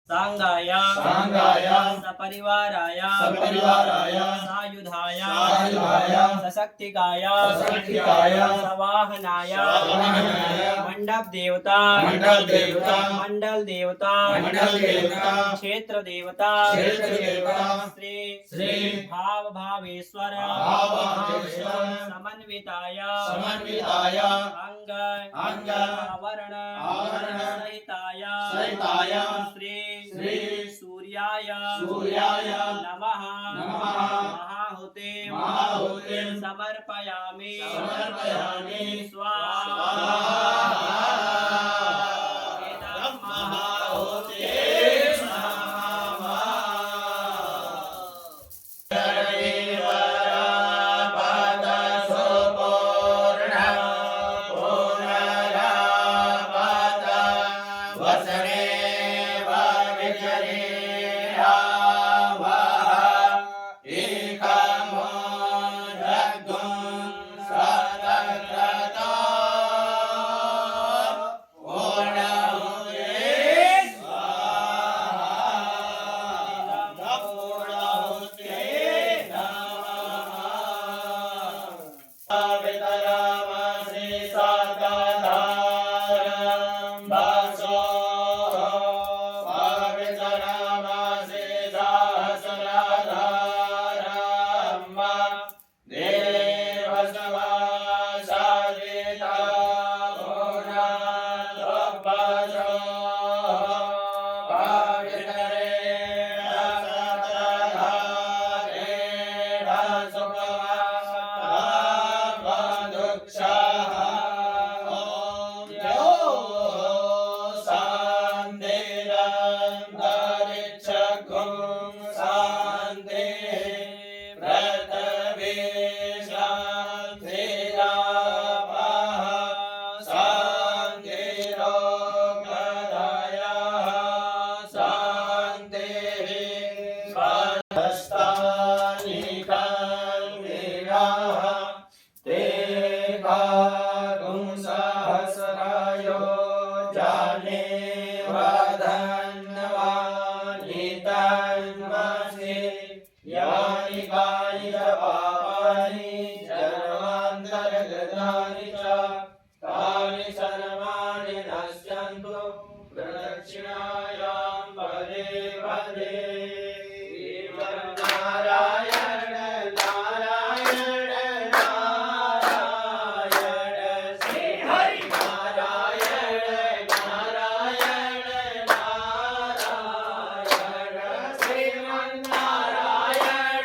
सांगाय सांगाय सपरिवाराय सपरिवाराय सायुधाय सायुधाय सशक्तिकाय सशक्तिकाय सवाहनाय सवाहनाय मंडप देवता मंडल देवता मंडल देवता मंडल देवता क्षेत्र देवता क्षेत्र देवता श्री श्री भाव भावेश्वर भावेश्वर समन्विताय समन्विताय अंग आवरण सहिताय सहिताय श्री श्री सूर्याय सूर्याय नमः महाहुते महाहुते समर्पयामि समर्पयामि स्वाहा एतं महाहुते वसने वा विचरे